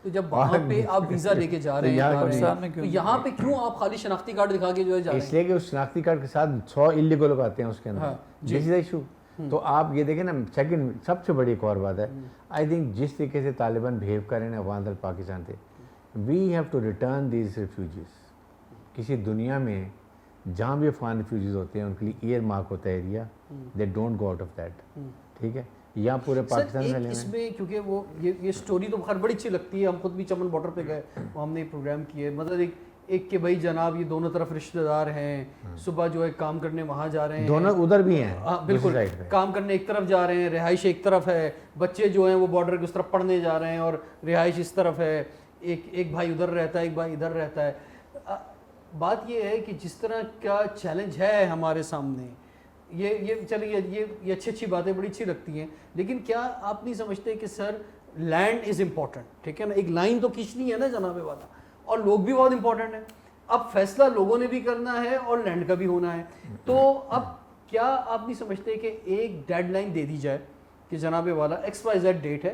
تو جب وہاں پہ آپ ویزا لے کے جا رہے ہیں تو یہاں پہ کیوں آپ خالی شناختی کارڈ دکھا کے جو ہے جا رہے ہیں؟ اس لیے کہ اس شناختی کارڈ کے ساتھ 100 انلیگل لوگ آتے ہیں اس کے اندر. دس از ایشو. تو آپ یہ دیکھیں نا، سیکنڈ سب سے بڑی ایک اور بات ہے، آئی تھنک جس طریقے سے طالبان بہیو کر رہے ہیں افغان پاکستان سے، we have to return these refugees. کسی دنیا میں جہاں بھی افغان ریفیوجیز ہوتے ہیں ان کے لیے ایئر مارک ہوتا ہے area, they don't go out of that. ٹھیک ہے، یہاں پورے پاکستان میں. اس میں کیونکہ وہ یہ سٹوری تو بخیر بڑی اچھی لگتی ہے. ہم خود بھی چمن بارڈر پہ گئے، وہ ہم نے پروگرام کیے. مطلب ایک کہ بھائی جناب یہ دونوں طرف رشتہ دار ہیں، صبح جو ہے کام کرنے وہاں جا رہے ہیں، دونوں ادھر بھی ہیں، بالکل کام کرنے ایک طرف جا رہے ہیں، رہائش ایک طرف ہے، بچے جو ہیں وہ بارڈر کی اس طرف پڑھنے جا رہے ہیں اور رہائش اس طرف ہے. ایک بھائی ادھر رہتا ہے، ایک بھائی ادھر رہتا ہے. بات یہ ہے کہ جس طرح کا چیلنج ہے ہمارے سامنے، یہ چلیے یہ اچھی باتیں بڑی اچھی لگتی ہیں، لیکن کیا آپ نہیں سمجھتے کہ سر لینڈ از امپورٹنٹ؟ ٹھیک ہے نا، ایک لائن تو کھینچنی ہے نا جناب والا، اور لوگ بھی بہت امپورٹنٹ ہیں. اب فیصلہ لوگوں نے بھی کرنا ہے اور لینڈ کا بھی ہونا ہے. تو اب کیا آپ نہیں سمجھتے کہ ایک ڈیڈ لائن دے دی جائے کہ جناب والا XYZ ڈیٹ ہے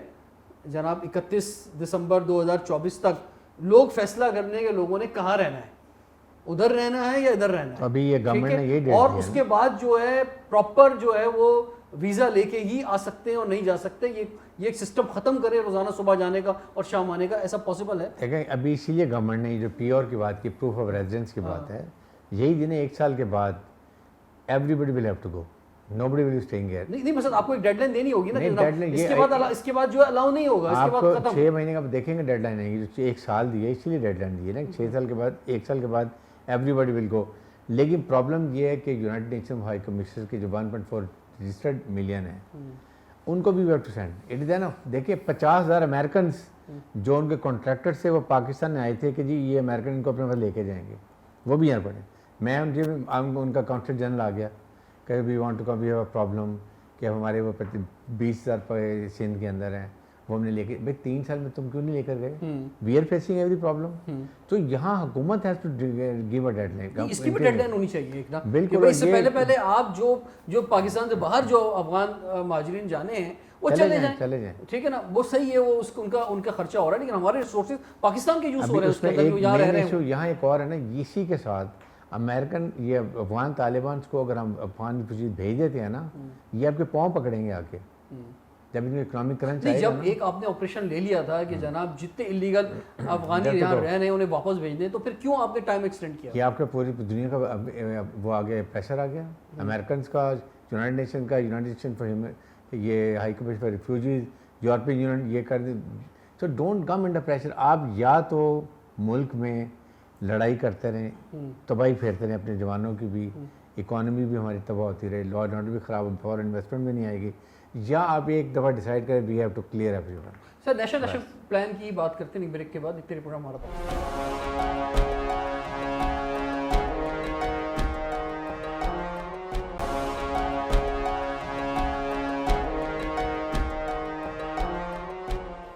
جناب 31 دسمبر 2024 تک لوگ فیصلہ کرنے کے لوگوں نے کہاں رہنا ہے. 31 دسمبر 2024 تک لوگ فیصلہ کرنے کے لوگوں نے کہاں رہنا ہے. 31 دسمبر 2024 تک لوگ فیصلہ کرنے کے لوگوں نے کہاں رہنا ہے. 31 دسمبر 2024 تک لوگ فیصلہ کرنے کے لوگوں نے کہاں رہنا ہے. ادھر رہنا ہے یا ادھر رہنا ہے. ابھی یہ گورنمنٹ نے یہی ڈیٹ اور اس کے بعد جو ہے پراپر جو ہے وہ ویزا لے کے ہی آ سکتے ہیں اور نہیں جا سکتے. یہ ایک سسٹم ختم کرے روزانہ صبح جانے کا اور شام آنے کا. ایسا پاسبل ہے؟ دیکھیں ابھی اسی لیے گورنمنٹ نے جو پی آر کی بات کی, پروف آف ریزیڈنس کی بات ہے, یہی دن 1 سال کے بعد everybody will have to go, nobody will be staying here. نہیں مثلا آپ کو ایک ڈیڈ لائن دینی ہوگی نا, اس کے بعد جو ہے الاؤ نہیں ہوگا, اس آپ کے بعد کو ختم. 6 مہینے کا دیکھیں گے ڈیڈ لائن آئے گی, جو 1 سال دی ہے اسی لیے ڈیڈ لائن دی ہے نا, 6 سال کے بعد 1 سال کے بعد ایوری بڈی ول گو. لیکن پرابلم یہ ہے کہ یونائٹڈ نیشن ہائی کمشنر کے جو 1.4 رجسٹرڈ ملین ہیں ان کو بھی we have to send it is enough. دیکھیے 50,000 امریکنس جو ان کے کانٹریکٹر سے وہ پاکستان میں آئے تھے کہ جی یہ امریکن ان کو اپنے پاس لے کے جائیں گے, وہ بھی یہاں پڑے. میں ان کا کانسل جنرل آ گیا کہ we want to come, we have a problem کہ ہمارے وہ 20,000 سندھ کے اندر ہیں, وہ ہم نے لے کے, بھائی 3 سال میں تم کیوں نہیں لے کر گئے؟ We are facing every problem. تو یہاں حکومت has to give a deadline. اس کی بھی ڈیڈ لائن ہونی چاہیے ایک نا, بالکل. اس سے پہلے آپ جو پاکستان سے باہر جو افغان مہاجرین جانے ہیں وہ چلے جائیں, ٹھیک ہے نا, وہ صحیح ہے, وہ ان کا خرچہ ہو رہا ہے, لیکن ہمارے ریسورسز پاکستان کے یوز ہو رہے ہیں اس کے اندر جو یہاں رہ رہے ہیں. یہاں ایک اور ہے نا, اسی کے ساتھ امریکن یہ افغان طالبان کو اگر ہم افغان فوجی بھیج دیتے ہیں نا, یہ آپ کے پاؤں پکڑیں گے آ کے جب ان میں اکنامک کرنچ آئے گا. جب ایک آپ نے آپریشن لے لیا تھا کہ جناب جتنے انلیگل افغانی یہاں رہ رہے ہیں انہیں واپس بھیج دیں, تو پھر کیوں آپ نے ٹائم ایکسٹینڈ کیا؟ کہ آپ کا پوری دنیا کا وہ آگے پریشر آ گیا, امریکنس کا, یونائٹڈ نیشن کا, یونائٹڈ نیشن فار یہ high commission for refugees, European union, یہ کر دیں. So don't come under pressure. آپ یا تو ملک میں لڑائی کرتے رہیں, تباہی پھیرتے رہیں اپنے جوانوں کی بھی, اکانومی بھی ہماری تباہ ہوتی رہے, لا اینڈ آرڈر بھی خراب, فورن انویسٹمنٹ بھی نہیں آئے گی, یا آپ ایک دفعہ ڈیسائیڈ کریں we have to clear everyone. Sir national action plan کی بات کرتے ہیں بریک کے بعد, ایک رپورٹ ہمارا پاس.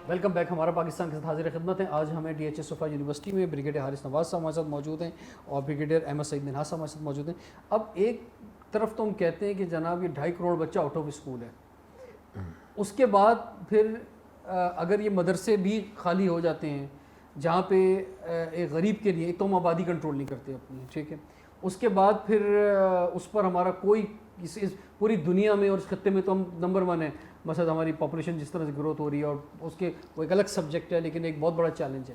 Welcome back. ہمارا پاکستان کے ساتھ حاضر خدمت ہیں. آج ہمیں ڈی ایچ ایس صفا یونیورسٹی میں بریگیڈیئر حارث نواز صاحب ہمارے ساتھ موجود ہیں اور بریگیڈیئر احمد سعید منہاس صاحب ہمارے ساتھ موجود ہیں. اب ایک طرف تو ہم کہتے ہیں کہ جناب یہ 2.5 کروڑ بچہ آؤٹ آف اسکول ہے, اس کے بعد پھر اگر یہ مدرسے بھی خالی ہو جاتے ہیں جہاں پہ ایک غریب کے لیے, ایک تو ہم آبادی کنٹرول نہیں کرتے اپنی, ٹھیک ہے, اس کے بعد پھر اس پر ہمارا کوئی اس پوری دنیا میں اور اس خطے میں تو ہم نمبر 1 ہیں, مثلا ہماری پاپولیشن جس طرح سے گروتھ ہو رہی ہے, اور اس کے وہ ایک الگ سبجیکٹ ہے لیکن ایک بہت بڑا چیلنج ہے.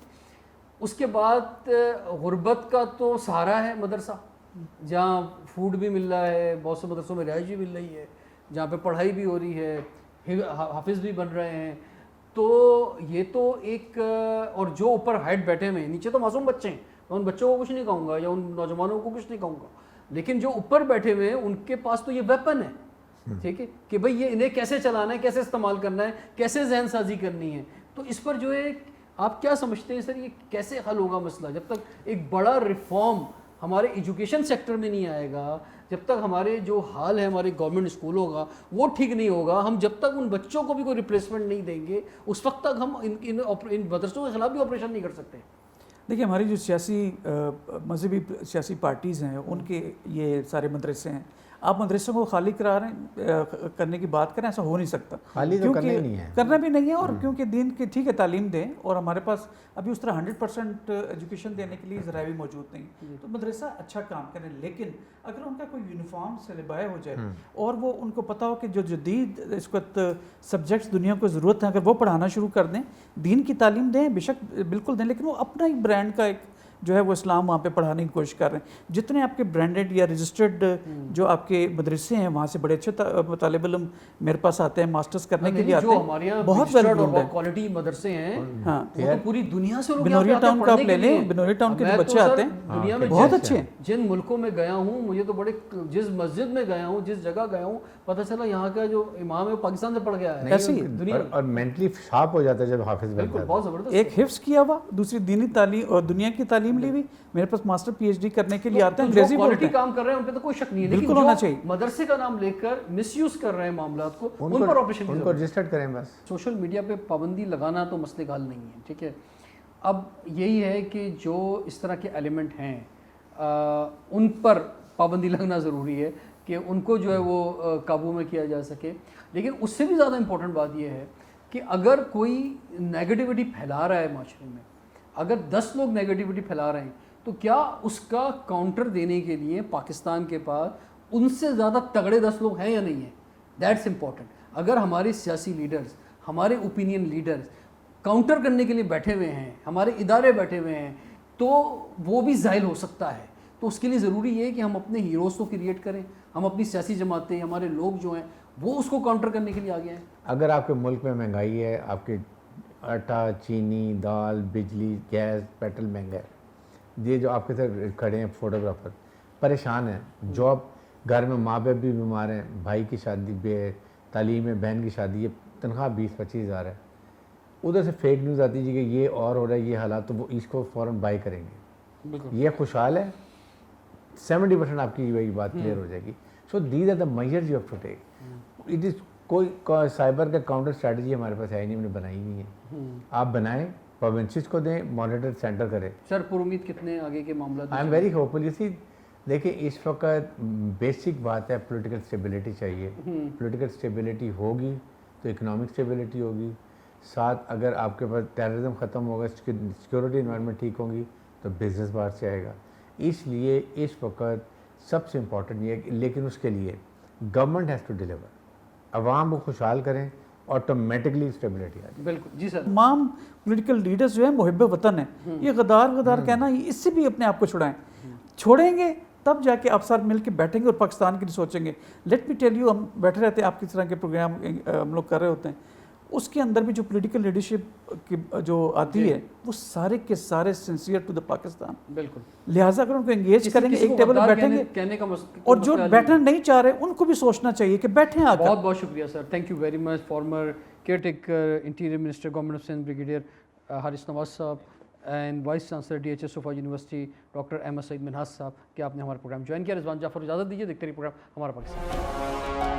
اس کے بعد غربت کا تو سہارا ہے مدرسہ, جہاں فوڈ بھی مل رہا ہے, بہت سے مدرسوں میں رہائش بھی مل رہی ہے, جہاں پہ پڑھائی بھی ہو رہی ہے, حافظ بھی بن رہے ہیں. تو یہ تو ایک, اور جو اوپر ہائٹ بیٹھے ہوئے ہیں, نیچے تو معصوم بچے ہیں, میں ان بچوں کو کچھ نہیں کہوں گا یا ان نوجوانوں کو کچھ نہیں کہوں گا, لیکن جو اوپر بیٹھے ہوئے ہیں ان کے پاس تو یہ ویپن ہے, ٹھیک ہے, کہ بھئی یہ انہیں کیسے چلانا ہے, کیسے استعمال کرنا ہے, کیسے ذہن سازی کرنی ہے. تو اس پر جو ہے آپ کیا سمجھتے ہیں سر, یہ کیسے حل ہوگا مسئلہ جب تک ایک بڑا ریفارم ہمارے ایجوکیشن سیکٹر میں نہیں آئے گا, جب تک ہمارے جو حال ہے ہمارے گورنمنٹ اسکولوں کا وہ ٹھیک نہیں ہوگا, ہم جب تک ان بچوں کو بھی کوئی ریپلیسمنٹ نہیں دیں گے اس وقت تک ہم ان مدرسوں کے خلاف بھی آپریشن نہیں کر سکتے. دیکھیے ہماری جو سیاسی مذہبی سیاسی پارٹیز ہیں ان کے یہ سارے مدرسے ہیں, آپ مدرسوں کو خالی کرنے کی بات کریں, ایسا ہو نہیں سکتا, خالی تو کرنا ہی نہیں ہے, کرنا بھی نہیں ہے. اور کیونکہ دین کی ٹھیک ہے تعلیم دیں, اور ہمارے پاس ابھی اس طرح 100% ایجوکیشن دینے کے لیے ذرائع بھی موجود نہیں, تو مدرسہ اچھا کام کریں. لیکن اگر ان کا کوئی یونیفارم سلیبس ہو جائے اور وہ ان کو پتہ ہو کہ جو جدید اس وقت سبجیکٹس دنیا کو ضرورت ہے, اگر وہ پڑھانا شروع کر دیں, دین کی تعلیم دیں, بے شک بالکل دیں, لیکن وہ اپنا ایک برانڈ کا ایک جو ہے وہ اسلام وہاں پہ پڑھانے کی کوشش کر رہے ہیں. جتنے آپ کے برانڈڈ یا رجسٹرڈ جو آپ کے مدرسے ہیں وہاں سے بڑے اچھے طالب علم میرے پاس آتے ہیں, ماسٹرز کرنے کے لیے آتے ہیں, بہت ویل گراؤنڈ ہے, کوالٹی مدرسے ہیں, ہاں, وہ تو پوری دنیا سے لوگ بنوریا ٹاؤن کا آپ لے لیں, بنوریا ٹاؤن کے جو بچے آتے ہیں دنیا میں بہت اچھے ہیں. جن ملکوں میں گیا ہوں مجھے تو بڑے, جس مسجد میں گیا ہوں, جس جگہ گیا ہوں, پتہ چلا یہاں کا جو امام ہے وہ پاکستان سے پڑھ گیا ہے, اور مینٹلی شارپ ہو جاتا ہے جب حافظ بنتا ہے. بالکل بہت زبردست, ایک حفظ کیا ہوا, دوسری دینی تعلیم اور دنیا کی تعلیم لی ہوئی. میرے پاس ماسٹر پی ایچ ڈی کرنے کے لیے آتے ہیں, انگریزی بولتے ہیں, کام کر رہے ہیں, ان پہ تو کوئی شک نہیں ہے, بالکل ہونا چاہیے. مدرسے کا نام لے کر مس یوز کر رہے ہیں معاملات کو, ان پر آپریشن, ان کو رجسٹرڈ کریں بس. سوشل میڈیا پہ پابندی لگانا تو مسئلے کا حل نہیں ہے, ٹھیک ہے. اب یہی ہے کہ جو اس طرح کے ایلیمنٹ ہیں ان پر پابندی لگنا ضروری ہے کہ ان کو جو ہے وہ قابو میں کیا جا سکے. لیکن اس سے بھی زیادہ امپورٹنٹ بات یہ ہے کہ اگر کوئی نیگیٹیوٹی پھیلا رہا ہے معاشرے میں, اگر 10 لوگ نیگیٹیوٹی پھیلا رہے ہیں تو کیا اس کا کاؤنٹر دینے کے لیے پاکستان کے پاس ان سے زیادہ تگڑے 10 لوگ ہیں یا نہیں ہیں؟ That's important. اگر ہمارے سیاسی لیڈرز، ہمارے اوپینین لیڈرز کاؤنٹر کرنے کے لیے بیٹھے ہوئے ہیں، ہمارے ادارے بیٹھے ہوئے ہیں، تو وہ بھی زائل ہو سکتا ہے. تو اس کے لیے ضروری یہ ہے کہ ہم اپنے ہیروز کو کریٹ کریں، ہم اپنی سیاسی جماعتیں، ہمارے لوگ جو ہیں وہ اس کو کاؤنٹر کرنے کے لیے آگے ہیں. اگر آپ کے ملک میں مہنگائی ہے، آپ کے آٹا، چینی، دال، بجلی، گیس، پیٹرول مہنگا ہے، یہ جو آپ کے ساتھ کھڑے ہیں فوٹوگرافر پریشان ہیں، جاب، گھر میں ماں باپ بھی بیمار ہیں، بھائی کی شادی، تعلیم ہے، بہن کی شادی، یہ تنخواہ 20-25 ہزار ہے، ادھر سے فیک نیوز آتی ہے کہ یہ اور ہو رہا ہے، یہ حالات، تو وہ اس کو فوراً بائی کریں گے. بالکل یہ خوشحال ہے، 70% آپ کی وہی بات کلیئر ہو جائے گی. So these are the measures you have to take. It is کوئی سائبر کا کاؤنٹر اسٹریٹجی ہمارے پاس ہے نہیں، ہم نے بنائی نہیں ہے. آپ بنائیں، پروونسز کو دیں، مانیٹر سینٹر کریں. سر پر امید کتنے آگے کے معاملات؟ آئی ایم ویری ہوپ فل. دیکھیں اس وقت بیسک بات ہے پولیٹیکل اسٹیبلٹی چاہیے. پولیٹیکل اسٹیبلٹی ہوگی تو اکنامک اسٹیبلٹی ہوگی. ساتھ اگر آپ کے پاس ٹیررزم ختم ہوگا، سیکورٹی انوائرمنٹ ٹھیک ہوگی تو بزنس باہر سے آئے گا. اس لیے اس وقت سب سے امپورٹنٹ یہ ہے کہ لیکن اس کے لیے گورنمنٹ ہیز ٹو ڈیلیور. عوام کو خوشحال کریں، آٹومیٹکلی اسٹیبلٹی آ جائے. بالکل جی سر. تمام پولیٹیکل لیڈرز جو ہیں محب وطن ہیں. یہ غدار کہنا، اس سے بھی اپنے آپ کو چھڑائیں. چھوڑیں گے تب جا کے آپ ساتھ مل کے بیٹھیں گے اور پاکستان کے لیے سوچیں گے. لیٹ می ٹیل یو، ہم بیٹھے رہتے ہیں، آپ کس طرح کے پروگرام ہم لوگ کر رہے ہوتے ہیں، اس کے اندر بھی جو پولیٹیکل لیڈرشپ کی جو آتی ہے وہ سارے کے سارے سنسیئر ٹو دا پاکستان. بالکل. لہٰذا اگر ان کو انگیج کریں گے، ایک ٹیبل پہ بیٹھیں گے، کہنے کا اور جو بیٹھنا نہیں چاہ رہے ان کو بھی سوچنا چاہیے کہ بیٹھیں آ کر. بہت بہت شکریہ sir. Thank you very much. Former caretaker interior minister government of Sindh brigadier Haris Nawaz sahib and vice chancellor DHS صوفہ یونیورسٹی ڈاکٹر احمد سعید منہاس صاحب کہ آپ نے ہمارا پروگرام جوائن کیا. رضوان جعفر اجازت دیجیے، دیکھتے رہیے پروگرام ہمارا پاکستان.